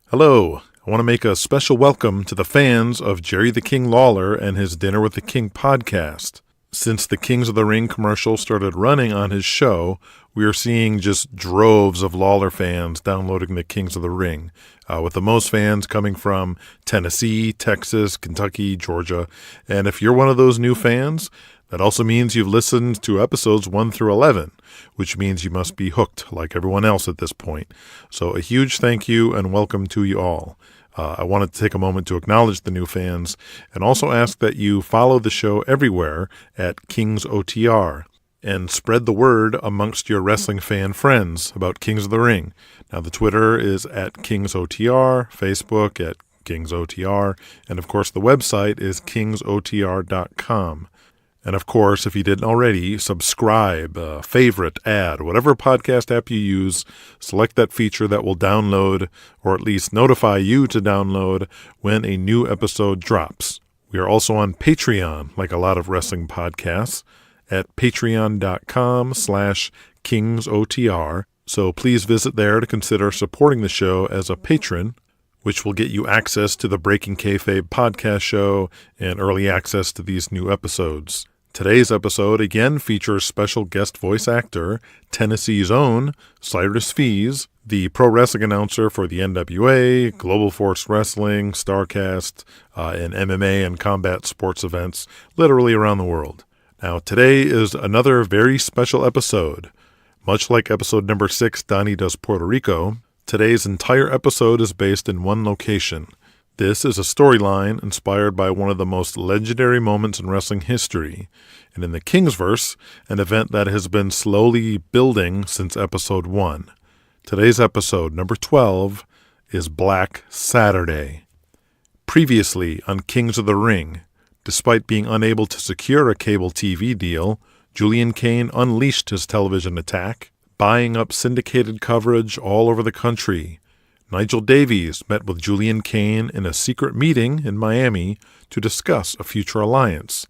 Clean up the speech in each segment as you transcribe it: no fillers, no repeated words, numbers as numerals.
Hello. I want to make a special welcome to the fans of Jerry the King Lawler and his Dinner with the King podcast. Since the Kings of the Ring commercial started running on his show, we are seeing just droves of Lawler fans downloading the Kings of the Ring, with the most fans coming from Tennessee, Texas, Kentucky, Georgia. And if you're one of those new fans, that also means you've listened to episodes 1 through 11, which means you must be hooked like everyone else at this point. So a huge thank you and welcome to you all. I wanted to take a moment to acknowledge the new fans and also ask that you follow the show everywhere at Kings OTR and spread the word amongst your wrestling fan friends about Kings of the Ring. Now, the Twitter is at Kings OTR, Facebook at Kings OTR, and of course the website is kingsotr.com. And of course, if you didn't already, subscribe, favorite, add, whatever podcast app you use, select that feature that will download, or at least notify you to download when a new episode drops. We are also on Patreon, like a lot of wrestling podcasts, at patreon.com/kingsotr. So please visit there to consider supporting the show as a patron, which will get you access to the Breaking Kayfabe podcast show and early access to these new episodes. Today's episode again features special guest voice actor, Tennessee's own Cyrus Fees, the pro wrestling announcer for the NWA, Global Force Wrestling, StarCast, and MMA and combat sports events literally around the world. Now, today is another very special episode. Much like episode number 6, Donnie Does Puerto Rico, today's entire episode is based in one location. This is a storyline inspired by one of the most legendary moments in wrestling history, and in the Kingsverse, an event that has been slowly building since episode 1. Today's episode, number 12, is Black Saturday. Previously on Kings of the Ring, despite being unable to secure a cable TV deal, Julian Kane unleashed his television attack, buying up syndicated coverage all over the country. Nigel Davies met with Julian Kane in a secret meeting in Miami to discuss a future alliance.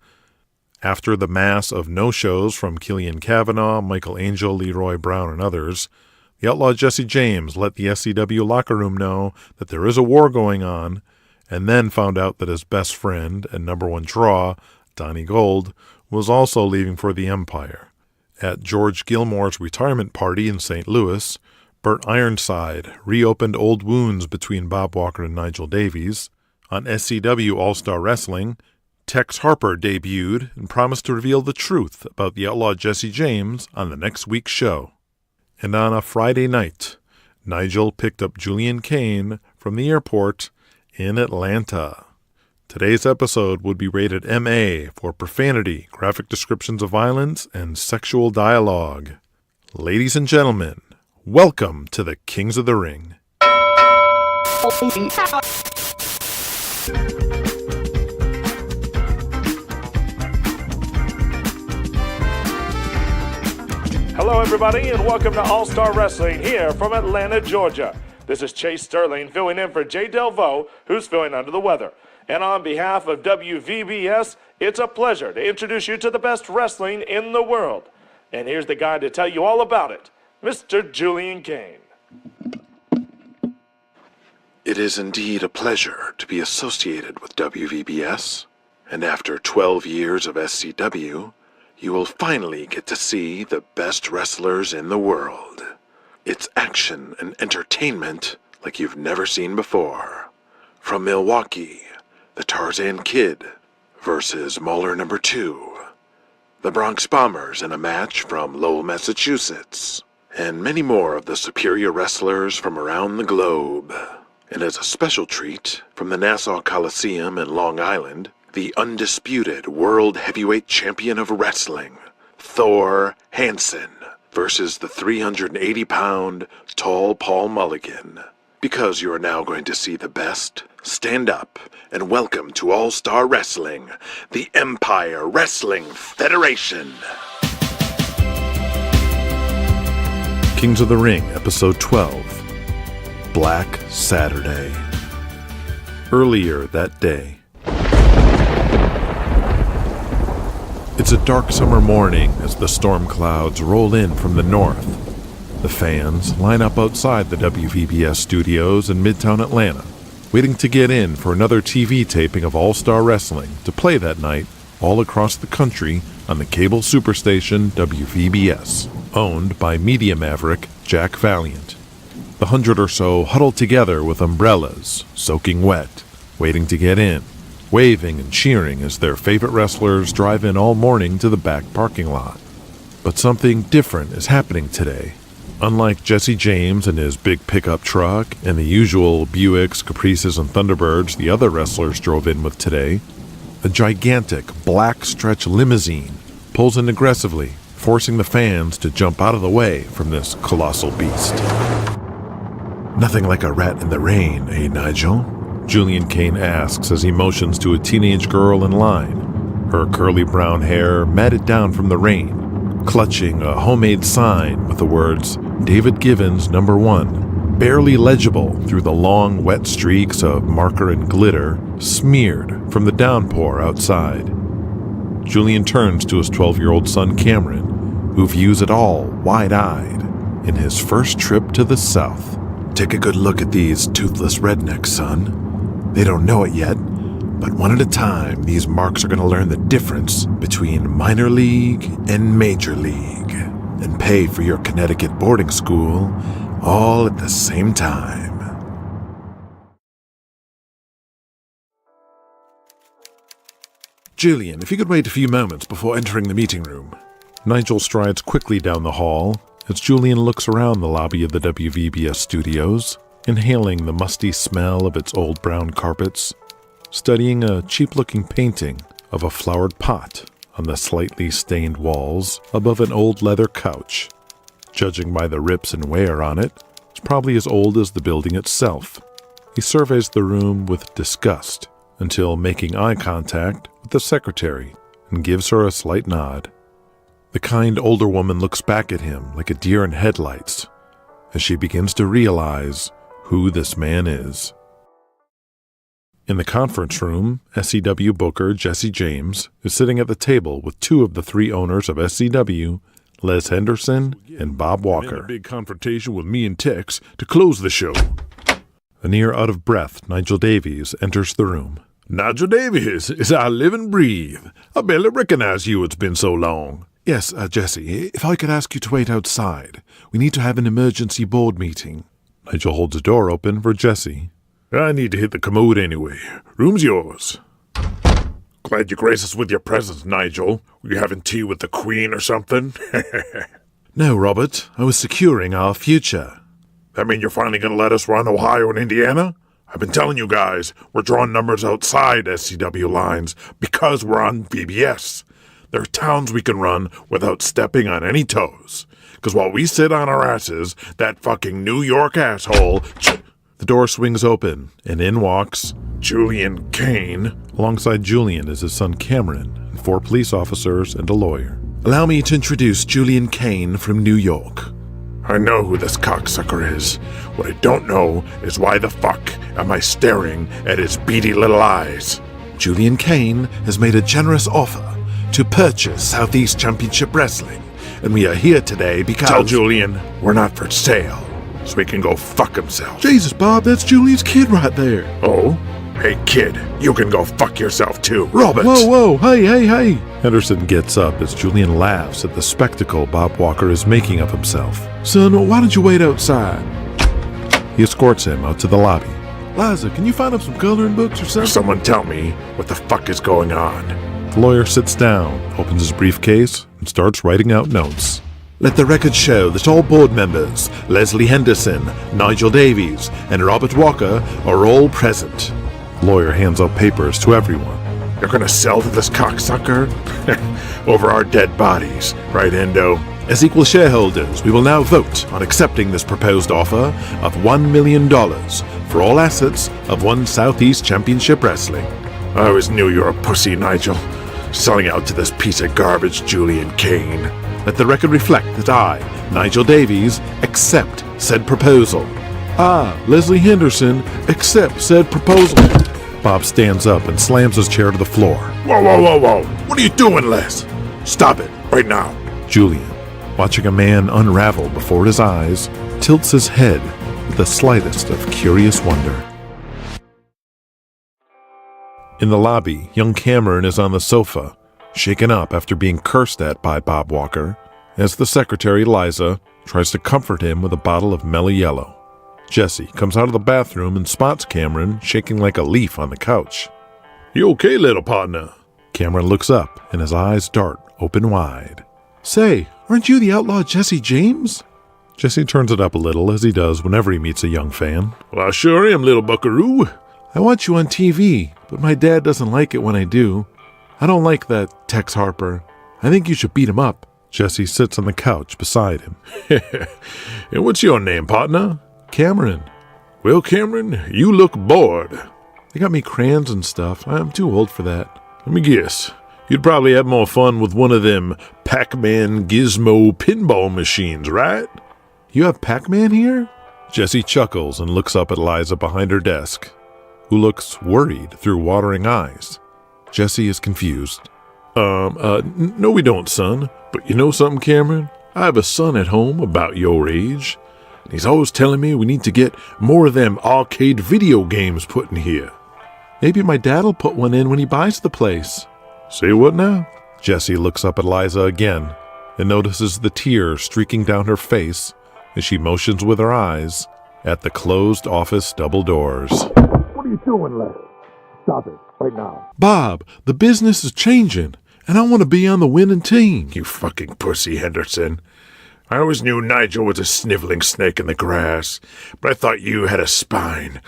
After the mass of no-shows from Killian Cavanaugh, Michael Angel, Leroy Brown, and others, the outlaw Jesse James let the SCW locker room know that there is a war going on, and then found out that his best friend and number one draw, Donnie Gold, was also leaving for the Empire. At George Gilmore's retirement party in St. Louis, Burt Ironside reopened old wounds between Bob Walker and Nigel Davies. On SCW All-Star Wrestling, Tex Harper debuted and promised to reveal the truth about the outlaw Jesse James on the next week's show. And on a Friday night, Nigel picked up Julian Kane from the airport in Atlanta. Today's episode would be rated MA for profanity, graphic descriptions of violence, and sexual dialogue. Ladies and gentlemen, welcome to the Kings of the Ring. Hello, everybody, and welcome to All-Star Wrestling here from Atlanta, Georgia. This is Chase Sterling filling in for Jay Delvaux, who's feeling under the weather. And on behalf of WVBS, it's a pleasure to introduce you to the best wrestling in the world. And here's the guy to tell you all about it, Mr. Julian Kane. It is indeed a pleasure to be associated with WVBS, and after 12 years of SCW, you will finally get to see the best wrestlers in the world. It's action and entertainment like you've never seen before. From Milwaukee, the Tarzan Kid versus Mauler number 2, the Bronx Bombers in a match from Lowell, Massachusetts, and many more of the superior wrestlers from around the globe. And as a special treat, from the Nassau Coliseum in Long Island, the undisputed World Heavyweight Champion of Wrestling, Thor Hansen, versus the 380-pound tall Paul Mulligan. Because you are now going to see the best, stand up and welcome to All-Star Wrestling, the Empire Wrestling Federation. Kings of the Ring, Episode 12, Black Saturday. Earlier that day. It's a dark summer morning as the storm clouds roll in from the north. The fans line up outside the WVBS studios in Midtown Atlanta, waiting to get in for another TV taping of All-Star Wrestling to play that night all across the country on the cable superstation WVBS, owned by media maverick Jack Valiant. The 100 or so huddled together with umbrellas, soaking wet, waiting to get in, waving and cheering as their favorite wrestlers drive in all morning to the back parking lot. But something different is happening today. Unlike Jesse James and his big pickup truck and the usual Buicks, Caprices, and Thunderbirds the other wrestlers drove in with today, a gigantic black stretch limousine pulls in aggressively, forcing the fans to jump out of the way from this colossal beast. Nothing like a rat in the rain, eh, Nigel? Julian Kane asks as he motions to a teenage girl in line, her curly brown hair matted down from the rain, clutching a homemade sign with the words David Givens No. 1, barely legible through the long wet streaks of marker and glitter smeared from the downpour outside. Julian turns to his 12-year-old son Cameron, who views it all wide-eyed in his first trip to the South. Take a good look at these toothless rednecks, son. They don't know it yet, but one at a time, these marks are going to learn the difference between minor league and major league, and pay for your Connecticut boarding school all at the same time. Julian, if you could wait a few moments before entering the meeting room. Nigel strides quickly down the hall as Julian looks around the lobby of the WVBS studios, inhaling the musty smell of its old brown carpets, studying a cheap-looking painting of a flowered pot on the slightly stained walls above an old leather couch. Judging by the rips and wear on it, it's probably as old as the building itself. He surveys the room with disgust until making eye contact with the secretary and gives her a slight nod. The kind older woman looks back at him like a deer in headlights as she begins to realize who this man is. In the conference room, SCW booker Jesse James is sitting at the table with two of the three owners of SCW, Les Henderson and Bob Walker. A big confrontation with me and Tex to close the show. A near out-of-breath Nigel Davies enters the room. Nigel Davies, as I live and breathe. I barely recognize you, it's been so long. Yes, Jesse, if I could ask you to wait outside. We need to have an emergency board meeting. Nigel holds the door open for Jesse. I need to hit the commode anyway. Room's yours. Glad you graced us with your presence, Nigel. Were you having tea with the Queen or something? No, Robert. I was securing our future. That mean you're finally going to let us run Ohio and Indiana? I've been telling you guys, we're drawing numbers outside SCW lines because we're on VBS. There are towns we can run without stepping on any toes. Because while we sit on our asses, that fucking New York asshole... The door swings open, and in walks Julian Kane. Alongside Julian is his son Cameron, and 4 police officers and a lawyer. Allow me to introduce Julian Kane from New York. I know who this cocksucker is. What I don't know is why the fuck am I staring at his beady little eyes. Julian Kane has made a generous offer to purchase Southeast Championship Wrestling, and we are here today because... Tell Julian we're not for sale, so he can go fuck himself. Jesus, Bob, that's Julian's kid right there. Oh? Hey, kid, you can go fuck yourself too. Robert! Whoa, hey. Henderson gets up as Julian laughs at the spectacle Bob Walker is making of himself. Son, why don't you wait outside? He escorts him out to the lobby. Liza, can you find him some coloring books or something? Someone tell me what the fuck is going on. The lawyer sits down, opens his briefcase, and starts writing out notes. Let the record show that all board members, Leslie Henderson, Nigel Davies, and Robert Walker, are all present. The lawyer hands out papers to everyone. You're gonna sell to this cocksucker? Over our dead bodies, right, Endo? As equal shareholders, we will now vote on accepting this proposed offer of $1 million for all assets of One Southeast Championship Wrestling. I always knew you were a pussy, Nigel. Selling out to this piece of garbage, Julian Kane. Let the record reflect that I, Nigel Davies, accept said proposal. I, Leslie Henderson, accept said proposal. Bob stands up and slams his chair to the floor. Whoa. What are you doing, Les? Stop it, right now. Julian, watching a man unravel before his eyes, tilts his head with the slightest of curious wonder. In the lobby, young Cameron is on the sofa, shaken up after being cursed at by Bob Walker, as the secretary, Liza, tries to comfort him with a bottle of Mellow Yellow. Jesse comes out of the bathroom and spots Cameron shaking like a leaf on the couch. You okay, little partner? Cameron looks up, and his eyes dart open wide. Say, aren't you the outlaw Jesse James? Jesse turns it up a little, as he does whenever he meets a young fan. Well, I sure am, little buckaroo. I want you on TV, but my dad doesn't like it when I do. I don't like that Tex Harper. I think you should beat him up. Jesse sits on the couch beside him. And what's your name, partner? Cameron. Well, Cameron, you look bored. They got me crayons and stuff. I'm too old for that. Let me guess. You'd probably have more fun with one of them Pac-Man Gizmo pinball machines, right? You have Pac-Man here? Jesse chuckles and looks up at Liza behind her desk, who looks worried through watering eyes. Jesse is confused. No we don't, son. But you know something, Cameron? I have a son at home about your age. And he's always telling me we need to get more of them arcade video games put in here. Maybe my dad'll put one in when he buys the place. Say what now? Jesse looks up at Liza again and notices the tears streaking down her face as she motions with her eyes at the closed office double doors. What are you doing, Les? Stop it, right now. Bob, the business is changing, and I want to be on the winning team. You fucking pussy, Henderson. I always knew Nigel was a sniveling snake in the grass, but I thought you had a spine.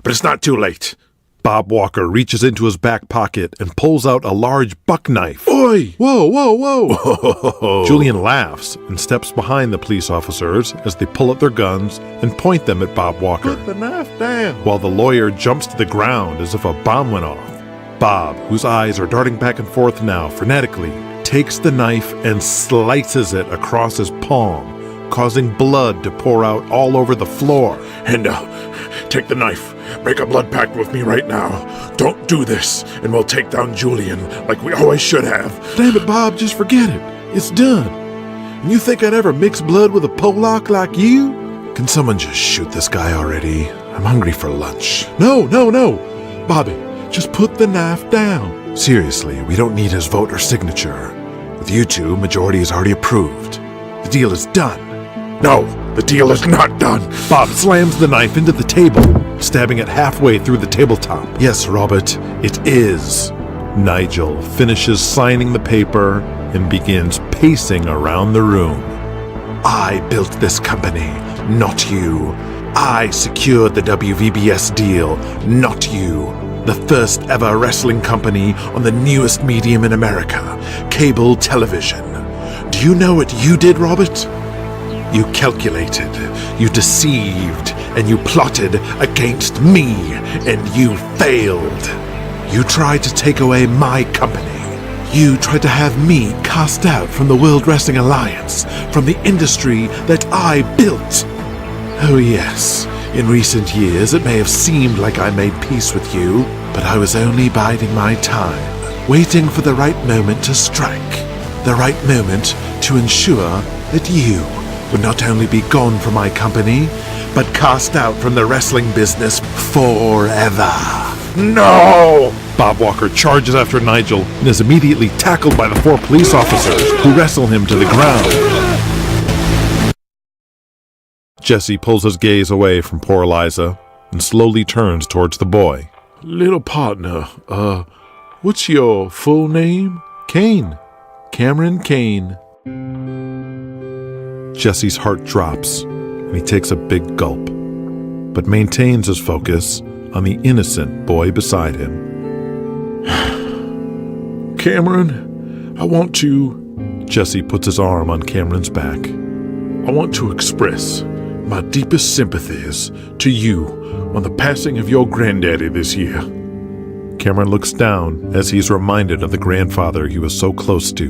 But it's not too late. Bob Walker reaches into his back pocket and pulls out a large buck knife. Oi! Whoa, whoa, whoa! Julian laughs and steps behind the police officers as they pull out their guns and point them at Bob Walker. Put the knife down! While the lawyer jumps to the ground as if a bomb went off. Bob, whose eyes are darting back and forth now frenetically, takes the knife and slices it across his palm, causing blood to pour out all over the floor. And, take the knife. Make a blood pact with me right now. Don't do this, and we'll take down Julian like we always should have. Damn it, Bob, just forget it. It's done. And you think I'd ever mix blood with a Polak like you? Can someone just shoot this guy already? I'm hungry for lunch. No. Bobby, just put the knife down. Seriously, we don't need his vote or signature. With you two, majority is already approved. The deal is done. No, the deal is not done. Bob slams the knife into the table, stabbing it halfway through the tabletop. Yes, Robert, it is. Nigel finishes signing the paper and begins pacing around the room. I built this company, not you. I secured the WVBS deal, not you. The first ever wrestling company on the newest medium in America, cable television. Do you know what you did, Robert? You calculated, you deceived, and you plotted against me, and you failed. You tried to take away my company. You tried to have me cast out from the World Wrestling Alliance, from the industry that I built. Oh yes, in recent years it may have seemed like I made peace with you, but I was only biding my time, waiting for the right moment to strike, the right moment to ensure that you would not only be gone from my company, but cast out from the wrestling business forever. No! Bob Walker charges after Nigel and is immediately tackled by the 4 police officers who wrestle him to the ground. Jesse pulls his gaze away from poor Liza and slowly turns towards the boy. Little partner, what's your full name? Kane. Cameron Kane. Jesse's heart drops, and he takes a big gulp, but maintains his focus on the innocent boy beside him. Cameron, I want to... Jesse puts his arm on Cameron's back. I want to express my deepest sympathies to you on the passing of your granddaddy this year. Cameron looks down as he's reminded of the grandfather he was so close to.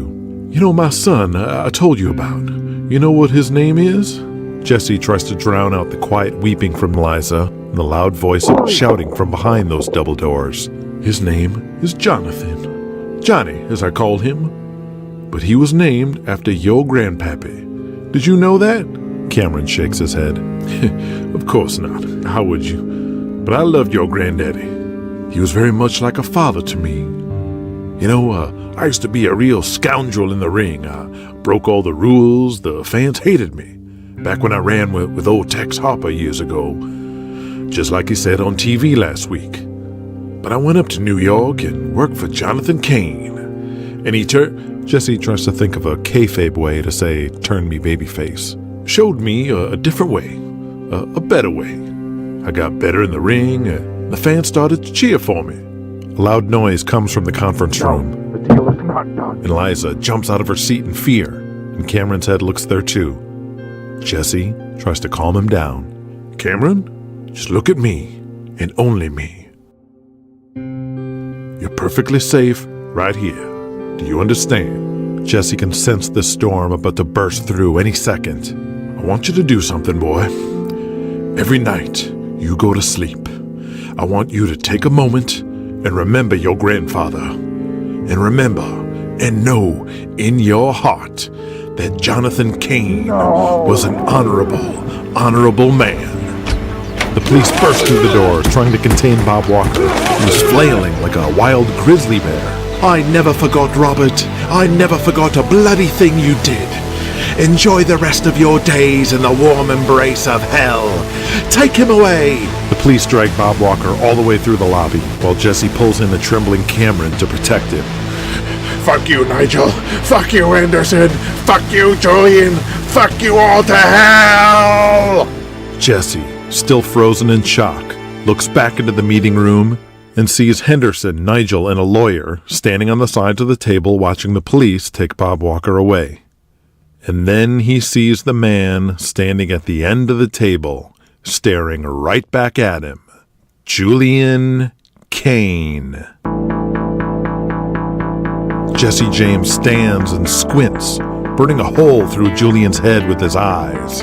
You know, my son I told you about. You know what his name is? Jesse tries to drown out the quiet weeping from Liza and the loud voice shouting from behind those double doors. His name is Jonathan. Johnny, as I called him. but he was named after your grandpappy. Did you know that? Cameron shakes his head. Of course not. How would you? But I loved your granddaddy. He was very much like a father to me. You know, I used to be a real scoundrel in the ring. I broke all the rules. The fans hated me. Back when I ran with old Tex Harper years ago. Just like he said on TV last week. But I went up to New York and worked for Jonathan Cain. And he Jesse tries to think of a kayfabe way to say, turn me babyface. Showed me a different way. A better way. I got better in the ring, and the fans started to cheer for me. A loud noise comes from the conference room. The deal is not done. And Eliza jumps out of her seat in fear, and Cameron's head looks there too. Jesse tries to calm him down. Cameron, just look at me, and only me. You're perfectly safe right here. Do you understand? Jesse can sense the storm about to burst through any second. I want you to do something, boy. Every night you go to sleep, I want you to take a moment and remember your grandfather. And remember and know in your heart that Jonathan Cain was an honorable man. The police burst through the doors, trying to contain Bob Walker, who was flailing like a wild grizzly bear. I never forgot, Robert. I never forgot a bloody thing you did. Enjoy the rest of your days in the warm embrace of hell. Take him away. The police drag Bob Walker all the way through the lobby, while Jesse pulls in the trembling Cameron to protect him. Fuck you, Nigel. Fuck you, Anderson. Fuck you, Julian. Fuck you all to hell! Jesse, still frozen in shock, looks back into the meeting room and sees Henderson, Nigel, and a lawyer standing on the sides of the table watching the police take Bob Walker away. And then he sees the man standing at the end of the table, staring right back at him. Julian Cain. Jesse James stands and squints, burning a hole through Julian's head with his eyes.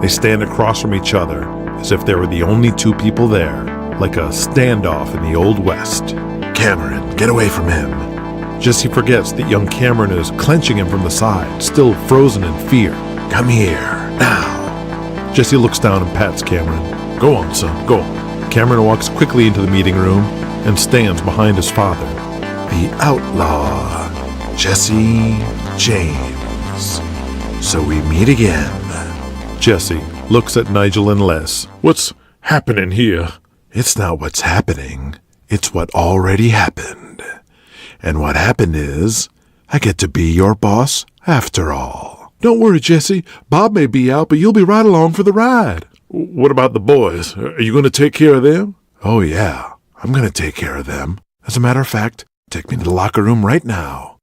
They stand across from each other as if they were the only two people there, like a standoff in the Old West. Cameron, get away from him. Jesse forgets that young Cameron is clenching him from the side, still frozen in fear. Come here, now. Jesse looks down and pats Cameron. Go on, son, go. Cameron walks quickly into the meeting room and stands behind his father. The outlaw, Jesse James. So we meet again. Jesse looks at Nigel and Les. What's happening here? It's not what's happening. It's what already happened. And what happened is, I get to be your boss after all. Don't worry, Jesse. Bob may be out, but you'll be right along for the ride. What about the boys? Are you going to take care of them? Oh, yeah. I'm going to take care of them. As a matter of fact, take me to the locker room right now.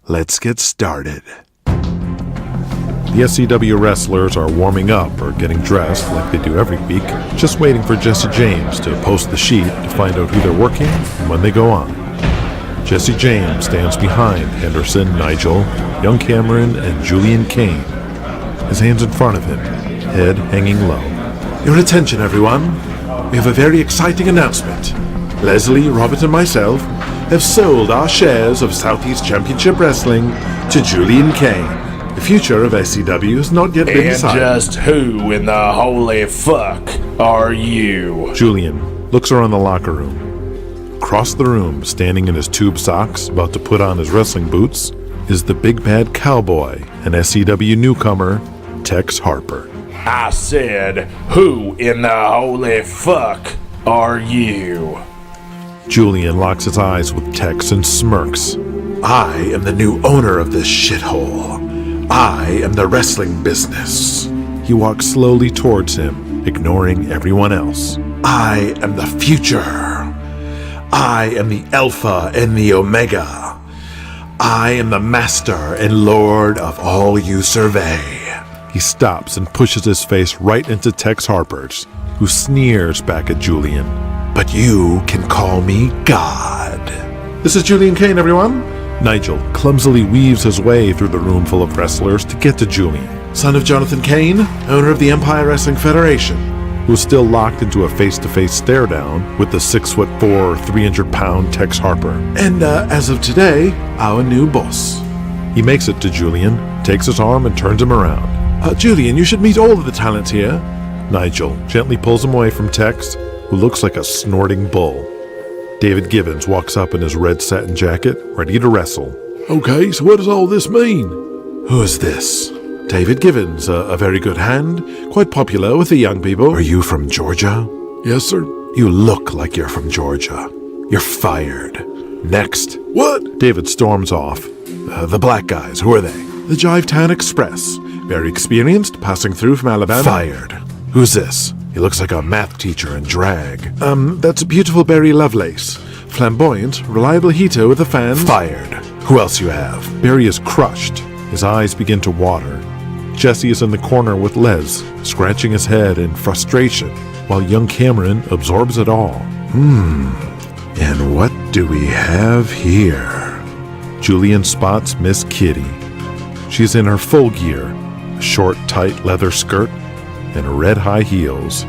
Let's get started. The SCW wrestlers are warming up or getting dressed like they do every week, just waiting for Jesse James to post the sheet to find out who they're working and when they go on. Jesse James stands behind Henderson, Nigel, young Cameron, and Julian Cain, his hands in front of him, head hanging low. Your attention, everyone. We have a very exciting announcement. Leslie, Robert, and myself have sold our shares of Southeast Championship Wrestling to Julian Cain. The future of SCW has not yet been decided. And just who in the holy fuck are you? Julian looks around the locker room. Across the room, standing in his tube socks, about to put on his wrestling boots, is the big bad cowboy and SCW newcomer, Tex Harper. I said, who in the holy fuck are you? Julian locks his eyes with Tex and smirks. I am the new owner of this shithole. I am the wrestling business. He walks slowly towards him, ignoring everyone else. I am the future. I am the Alpha and the Omega. I am the master and lord of all you survey. He stops and pushes his face right into Tex Harper's, who sneers back at Julian. But you can call me God. This is Julian Cain, everyone. Nigel clumsily weaves his way through the room full of wrestlers to get to Julian, son of Jonathan Cain, owner of the Empire Wrestling Federation, who is still locked into a face-to-face stare-down with the 6'4", 300-pound Tex Harper. And as of today, our new boss. He makes it to Julian, takes his arm, and turns him around. Julian, you should meet all of the talent here. Nigel gently pulls him away from Tex, who looks like a snorting bull. David Givens walks up in his red satin jacket, ready to wrestle. Okay, so what does all this mean? Who is this? David Givens, a very good hand, quite popular with the young people. Are you from Georgia? Yes, sir. You look like you're from Georgia. You're fired. Next. What? David storms off. The black guys, who are they? The Jivetown Express. Very experienced, passing through from Alabama. Fired. Who's this? He looks like a math teacher in drag. That's beautiful Barry Lovelace. Flamboyant, reliable heater with a fan. Fired. Who else you have? Barry is crushed. His eyes begin to water. Jesse is in the corner with Les, scratching his head in frustration, while young Cameron absorbs it all. And what do we have here? Julian spots Miss Kitty. She's in her full gear, a short, tight leather skirt, and red high heels.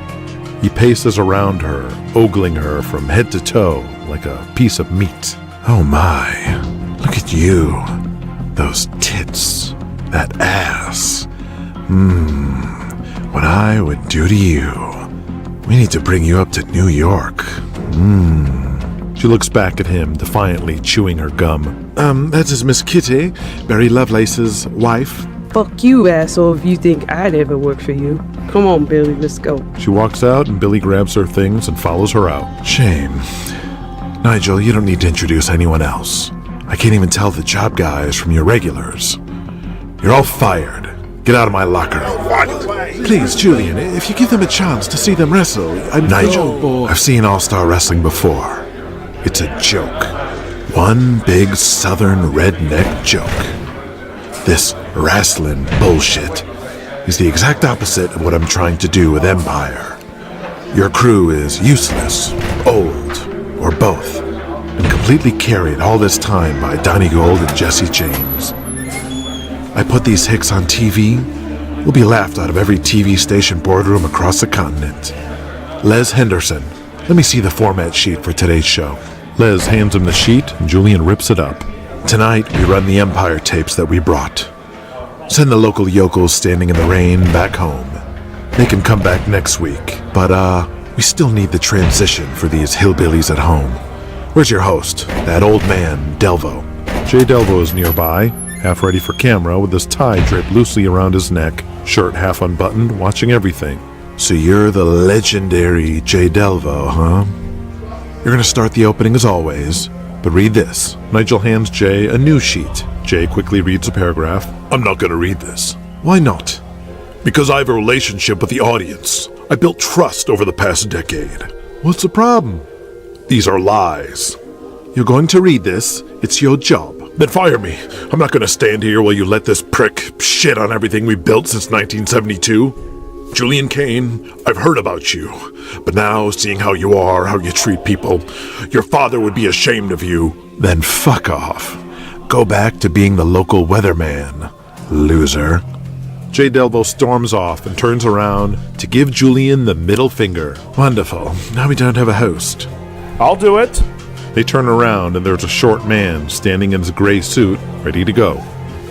He paces around her, ogling her from head to toe like a piece of meat. Oh my, look at you. Those tits, that ass. What I would do to you. We need to bring you up to New York. She looks back at him, defiantly chewing her gum. That is Miss Kitty, Barry Lovelace's wife. Fuck you, asshole, if you think I'd ever work for you. Come on, Billy, let's go. She walks out and Billy grabs her things and follows her out. Shame. Nigel, you don't need to introduce anyone else. I can't even tell the job guys from your regulars. You're all fired. Get out of my locker. What? Please, Julian, if you give them a chance to see them wrestle, Nigel, I've seen All-Star Wrestling before. It's a joke. One big southern redneck joke. This wrestling bullshit is the exact opposite of what I'm trying to do with Empire. Your crew is useless, old, or both, and completely carried all this time by Donnie Gold and Jesse James. I put these hicks on TV, we'll be laughed out of every TV station boardroom across the continent. Les Henderson, let me see the format sheet for today's show. Les hands him the sheet, and Julian rips it up. Tonight, we run the Empire tapes that we brought. Send the local yokels standing in the rain back home. They can come back next week, but we still need the transition for these hillbillies at home. Where's your host, that old man, Delvo? Jay Delvo is nearby, half ready for camera with his tie draped loosely around his neck, shirt half unbuttoned, watching everything. So you're the legendary Jay Delvo, huh? You're gonna start the opening as always, but read this. Nigel hands Jay a new sheet. Jay quickly reads a paragraph. I'm not gonna read this. Why not? Because I have a relationship with the audience. I built trust over the past decade. What's the problem? These are lies. You're going to read this. It's your job. Then fire me. I'm not gonna stand here while you let this prick shit on everything we built since 1972. Julian Kane, I've heard about you. But now, seeing how you are, how you treat people, your father would be ashamed of you. Then fuck off. Go back to being the local weatherman, loser. Jay Delvo storms off and turns around to give Julian the middle finger. Wonderful. Now we don't have a host. I'll do it. They turn around and there's a short man standing in his gray suit, ready to go.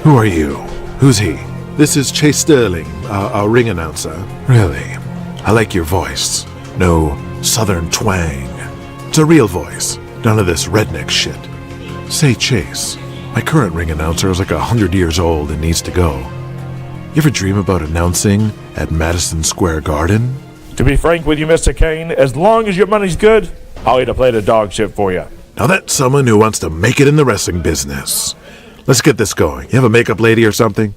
Who are you? Who's he? This is Chase Sterling, our ring announcer. Really? I like your voice. No southern twang. It's a real voice. None of this redneck shit. Say, Chase, my current ring announcer is like 100 years old and needs to go. You ever dream about announcing at Madison Square Garden? To be frank with you, Mr. Kane, as long as your money's good, I'll eat a plate of dog shit for you. Now that's someone who wants to make it in the wrestling business. Let's get this going. You have a makeup lady or something?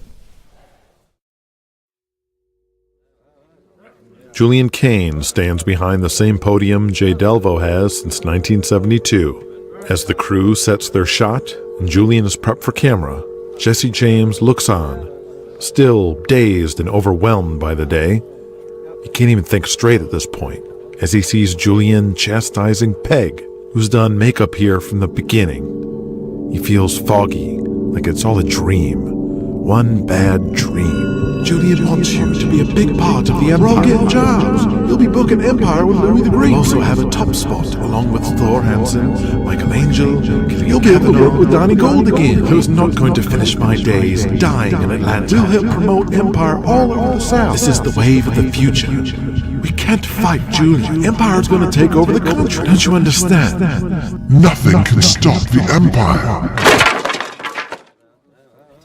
Julian Kane stands behind the same podium Jay Delvo has since 1972. As the crew sets their shot and Julian is prepped for camera, Jesse James looks on, still dazed and overwhelmed by the day. He can't even think straight at this point, as he sees Julian chastising Peg, who's done makeup here from the beginning. He feels foggy, like it's all a dream. One bad dream. Julian wants you to be a big part of the Empire. We're all getting jobs. You'll be booking Empire with Louis the Great. You'll also have a top spot along with Thor Hansen, Michelangelo. You'll be able to work with Donnie Gold again, who's not going to finish my days dying in Atlanta. We'll help promote Empire all over the South. This is the wave of the future. We can't fight Julian. Empire's going to take over the country. Don't you understand? Nothing can stop the Empire.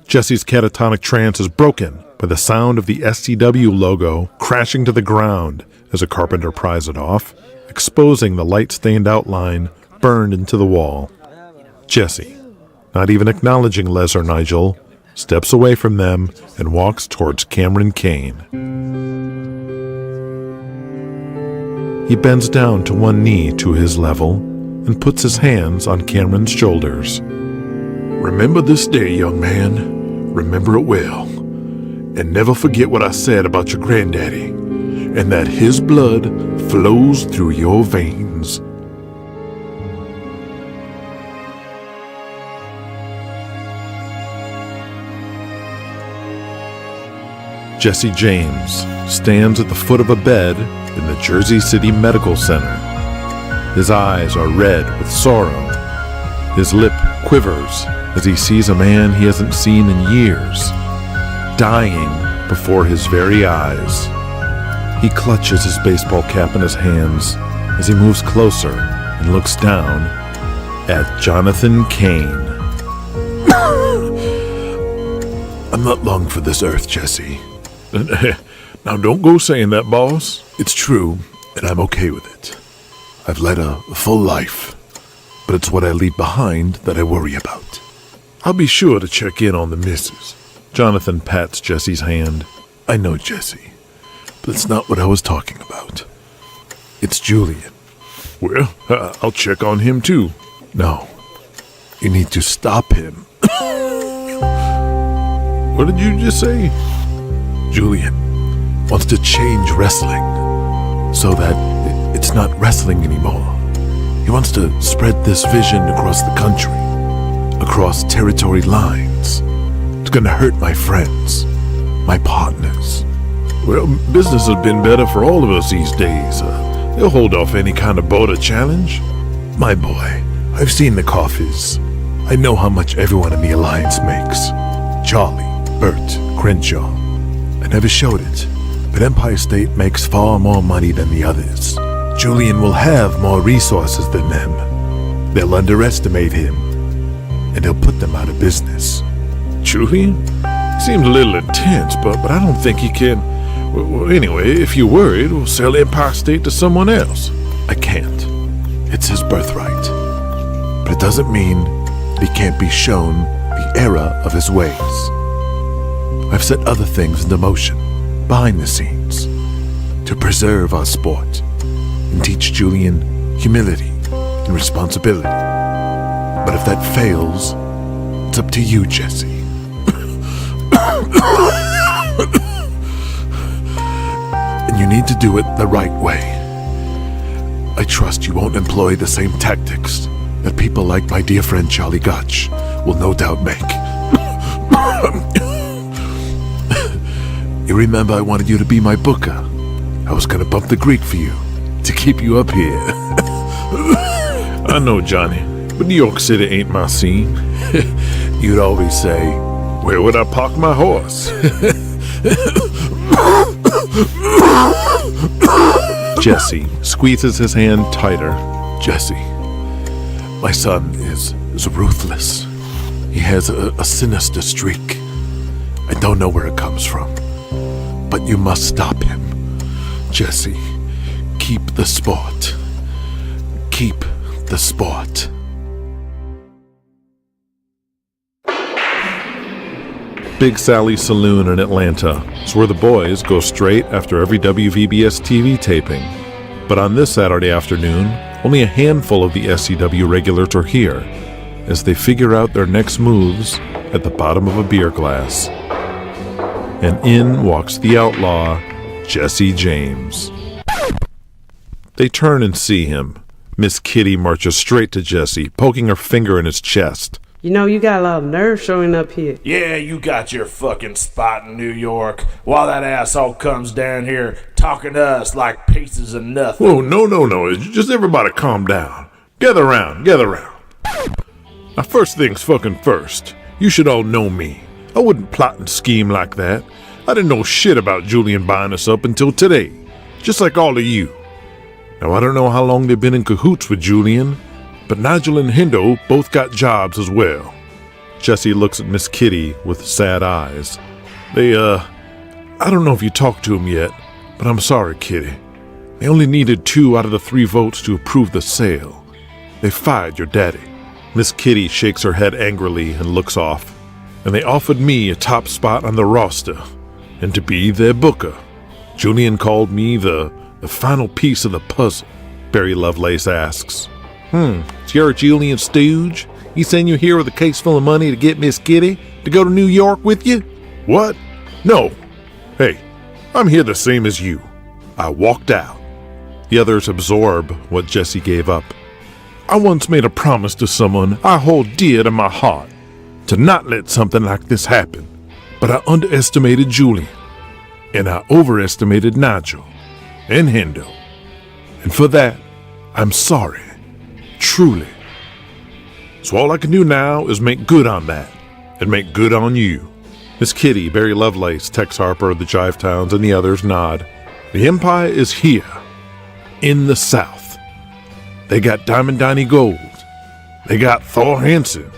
Jesse's catatonic trance is broken by the sound of the SCW logo crashing to the ground as a carpenter pries it off, exposing the light-stained outline burned into the wall. Jesse, not even acknowledging Les or Nigel, steps away from them and walks towards Cameron Kane. He bends down to one knee to his level and puts his hands on Cameron's shoulders. Remember this day, young man. Remember it well. And never forget what I said about your granddaddy, and that his blood flows through your veins. Jesse James stands at the foot of a bed in the Jersey City Medical Center. His eyes are red with sorrow. His lip quivers as he sees a man he hasn't seen in years, dying before his very eyes. He clutches his baseball cap in his hands as he moves closer and looks down at Jonathan Kane. I'm not long for this earth, Jesse. Now don't go saying that, boss. It's true, and I'm okay with it. I've led a full life, but it's what I leave behind that I worry about. I'll be sure to check in on the missus. Jonathan pats Jesse's hand. I know, Jesse, but it's not what I was talking about. It's Julian. Well, I'll check on him too. No, you need to stop him. What did you just say? Julian wants to change wrestling so that it's not wrestling anymore. He wants to spread this vision across the country, across territory lines. It's gonna hurt my friends, my partners. Well, business has been better for all of us these days. They'll hold off any kind of border challenge. My boy, I've seen the coffees. I know how much everyone in the Alliance makes. Charlie, Bert, Crenshaw. I never showed it, but Empire State makes far more money than the others. Julian will have more resources than them. They'll underestimate him, and he'll put them out of business. Julian? Seems a little intense, but I don't think he can... Well, anyway, if you're worried, we'll sell Empire State to someone else. I can't. It's his birthright. But it doesn't mean that he can't be shown the error of his ways. I've set other things into motion, behind the scenes, to preserve our sport and teach Julian humility and responsibility. But if that fails, it's up to you, Jesse. And you need to do it the right way. I trust you won't employ the same tactics that people like my dear friend Charlie Gotch will no doubt make. You remember I wanted you to be my booker. I was gonna bump the Greek for you, to keep you up here. I know, Johnny, but New York City ain't my scene. You'd always say, where would I park my horse? Jesse squeezes his hand tighter. Jesse, my son is ruthless. He has a sinister streak. I don't know where it comes from. But you must stop him. Jesse, keep the sport. Keep the sport. Big Sally's Saloon in Atlanta is where the boys go straight after every WVBS TV taping. But on this Saturday afternoon, only a handful of the SCW regulars are here as they figure out their next moves at the bottom of a beer glass. And in walks the outlaw, Jesse James. They turn and see him. Miss Kitty marches straight to Jesse, poking her finger in his chest. You know, you got a lot of nerve showing up here. Yeah, you got your fucking spot in New York, while that asshole comes down here talking to us like pieces of nothing. Whoa, no. Just everybody calm down. Gather round. Now, first things fucking first. You should all know me. I wouldn't plot and scheme like that. I didn't know shit about Julian buying us up until today. Just like all of you. Now, I don't know how long they've been in cahoots with Julian, but Nigel and Hendo both got jobs as well. Jesse looks at Miss Kitty with sad eyes. I don't know if you talked to him yet, but I'm sorry, Kitty. They only needed 2 out of the 3 votes to approve the sale. They fired your daddy. Miss Kitty shakes her head angrily and looks off. And they offered me a top spot on the roster, and to be their booker. Julian called me the final piece of the puzzle. Barry Lovelace asks, So you're Julian stooge? He sent you here with a case full of money to get Miss Kitty to go to New York with you? What? No. Hey, I'm here the same as you. I walked out. The others absorb what Jesse gave up. I once made a promise to someone I hold dear to my heart to not let something like this happen. But I underestimated Julian, and I overestimated Nigel and Hendo. And for that, I'm sorry. Truly. So all I can do now is make good on that, and make good on you. Miss Kitty, Barry Lovelace, Tex Harper, the Jive Towns, and the others nod. The Empire is here, in the South. They got Diamond Donnie Gold. They got Thor Hansen,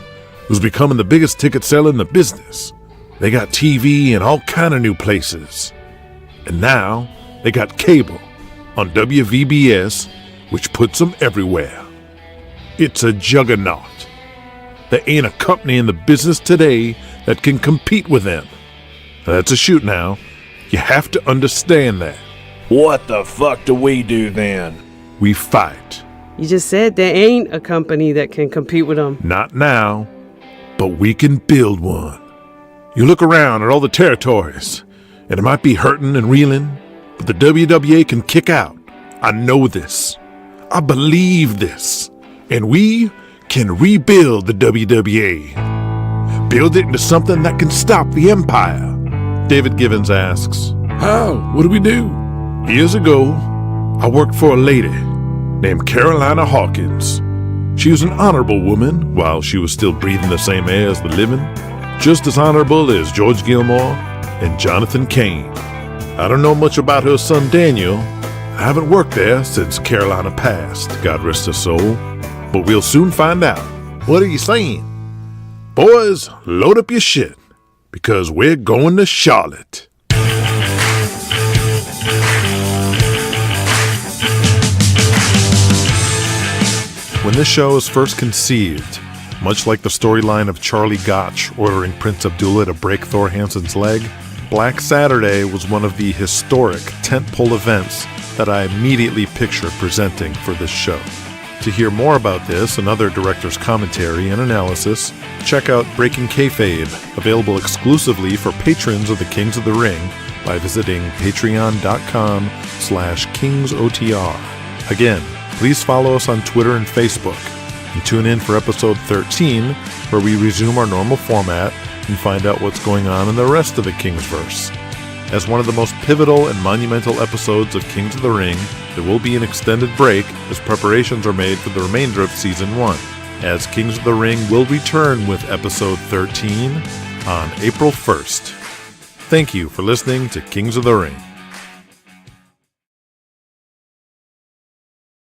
who's becoming the biggest ticket seller in the business. They got TV in all kind of new places. And now, they got cable on WVBS, which puts them everywhere. It's a juggernaut. There ain't a company in the business today that can compete with them. That's a shoot now. You have to understand that. What the fuck do we do then? We fight. You just said there ain't a company that can compete with them. Not now, but we can build one. You look around at all the territories, and it might be hurting and reeling, but the WWA can kick out. I know this. I believe this. And we can rebuild the WWA. Build it into something that can stop the Empire. David Givens asks, How? What do we do? Years ago, I worked for a lady named Carolina Hawkins. She was an honorable woman while she was still breathing the same air as the living, just as honorable as George Gilmore and Jonathan Cain. I don't know much about her son Daniel. I haven't worked there since Carolina passed, God rest her soul, but we'll soon find out. What are you saying? Boys, load up your shit, because we're going to Charlotte. When this show was first conceived, much like the storyline of Charlie Gotch ordering Prince Abdullah to break Thor Hansen's leg, Black Saturday was one of the historic tentpole events that I immediately pictured presenting for this show. To hear more about this and other director's commentary and analysis, check out Breaking Kayfabe, available exclusively for patrons of the Kings of the Ring by visiting patreon.com/kingsotr. Again, please follow us on Twitter and Facebook, and tune in for episode 13, where we resume our normal format and find out what's going on in the rest of the Kingsverse. As one of the most pivotal and monumental episodes of Kings of the Ring, there will be an extended break as preparations are made for the remainder of Season 1, as Kings of the Ring will return with episode 13 on April 1st. Thank you for listening to Kings of the Ring.